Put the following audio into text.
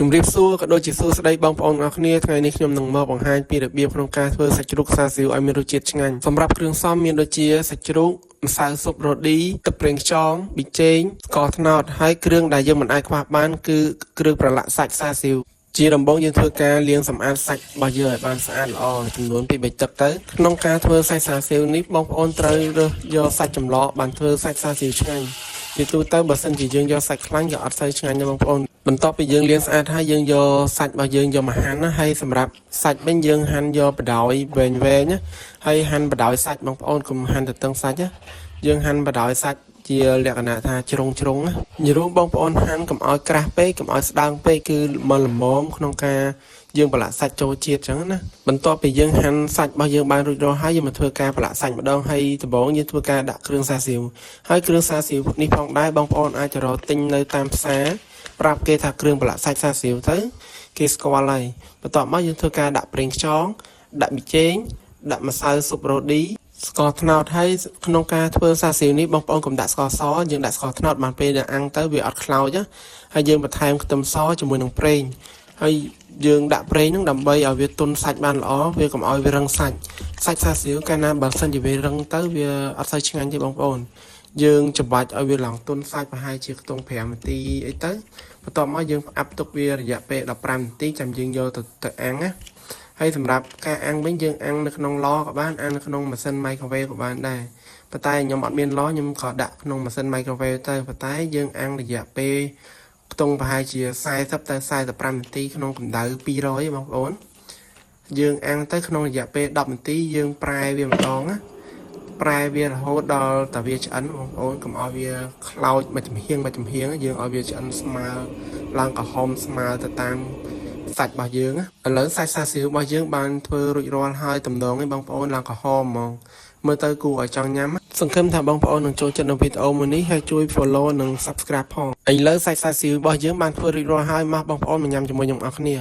ជំរាបសួរក៏ដូចជាសួស្តីបងប្អូនអរគ្នាថ្ងៃនេះខ្ញុំនឹងមកបង្ហាញពីរបៀបក្នុងការធ្វើសាច់ជ្រូកសាស៊ីវឲ្យមានរសជាតិឆ្ងាញ់សម្រាប់គ្រឿងផ្សំមានដូចជាសាច់ជ្រូកម្សៅស៊ុបរ៉ូឌីទឹកប្រេងខ្យងប៊ីចេងស្ករត្នោតហើយគ្រឿងដែលយើងមិនអាចខ្វះបានគឺគ្រឿងប្រឡាក់សាច់សាស៊ីវជាដំបូងយើងធ្វើការលាងសម្អាតសាច់របស់យើងឲ្យបានស្អាតល្អចំនួន2 3ទឹកទៅក្នុងការធ្វើសាច់សាស៊ីវនេះបងប្អូនត្រូវរើសយកសាច់ចម្លក់បានធ្វើសាច់សាស៊ីវឆ្ងាញ់ជាទូទៅបើសិនជាយើងយកសាច់ខ្លាញ់ក៏អត់សូវឆ្ងាញ់ដែរបងប្អូនបន្ទាប់ពីយើងលាងស្អាតហើយយើងយកសាច់របស់យើងយកមកហាន់ណាហើយសម្រាប់សាច់វិញយើងហាន់យកបដ ாய் វែងណាហើយហាន់បដ ாய் សាច់បងប្អូនកុំហាន់ទៅតឹងសាច់ណាយើងហាន់បដ ாய் សាច់ជាលក្ខណៈថាជ្រុងណាញរោមបងប្អូនហាន់កុំឲ្យក្រាស់ពេកកុំឲ្យស្ដើងពេកគឺមកល្មមក្នុងការយើងប្រឡាក់សាច់ចូលជាតិអញ្ចឹងណាបន្ទាប់ពីយើងហាន់សាច់របស់យើងបានរួចរាល់ហើយយើងមកធ្វើការប្រឡាក់សាច់ម្ដងហើយដំបូងយើងធ្វើការដាក់គ្រឿងសាស៊ីវហើយគ្រឿងសាស៊ីវនេះផងដែរបងប្អូនអាចរកទិញនៅតាមផ្សារប្រាប់គេថាគ្រឿងប្រឡាក់សាច់សាស៊ីវទៅគេស្គាល់ហើយបន្ទាប់មកយើងធ្វើការដាក់ប្រេងខ្យងដាក់ប៊ីចេងដាក់ម្សៅស៊ុបរ៉ូឌីស្ករត្នោតហើយក្នុងការធ្វើសាស៊ីវនេះបងប្អូនកុំដាក់ស្ករសយើងដាក់ស្ករត្នោតបានពេលដែលអាំងទៅវាអត់ខ្លោចហើយយើងបន្ថែមខ្ទឹមសជាមួយនឹងប្រេងហើយយើងដាក់ប្រេងហ្នឹងដើម្បីឲ្យវាទន់សាច់បានល្អវាកុំឲ្យវារឹងសាច់សាស៊ីវកាលណាបើសិនជាវារឹងទៅវាអត់សូវឆ្ងាញ់ទេបងប្អូនយើងច្របាច់ឲ្យវាឡើងទន់សាច់ប្រហែលជាខ្ទង់5នាទីអីទៅបន្ទាប់មកយើងផ្អាប់ទុកវារយៈពេល15នាទីចាំយើងយកទៅអាំងណាហើយសម្រាប់ការអាំងវិញយើងអាំងនៅក្នុងឡក៏បានអាំងនៅក្នុងម៉ាស៊ីន microwave ក៏បានដែរប៉ុន្តែខ្ញុំអត់មានឡខ្ញុំក៏ដាក់ក្នុងម៉ាស៊ីន microwave ទៅប៉ុន្តែយើងអាំងរយៈពេលខ្ទង់ប្រហែលជា40ទៅ45នាទីក្នុងកម្ដៅ200បងប្អូនយើងអាំងទៅក្នុងរយៈពេល10នាទីយើងប្រែវាម្ដងណាប្រែវារហូតដល់តែវាឆ្អិនបងប្អូនកុំឲ្យវាខ្លោចមួយចំហៀងយើងឲ្យវាឆ្អិនស្មើឡើងក្រហមស្មើទៅតាមសាច់របស់យើងឥឡូវសាច់សាស៊ីវរបស់យើងបានធ្វើរួចរាល់ហើយតំណងឯងបងប្អូនឡើងក្រហមហ្មងមើលទៅគួរឲ្យចង់ញ៉ាំសង្ឃឹមថាបងប្អូននឹងចូលចិត្តនៅវីដេអូមួយនេះហើយជួយ follow និង subscribe ផងឥឡូវសាច់សាស៊ីវរបស់យើងបានធ្វើរួចរាល់ហើយមកបងប្អូនមកញ៉ាំជាមួយខ្ញុំអរគ្នា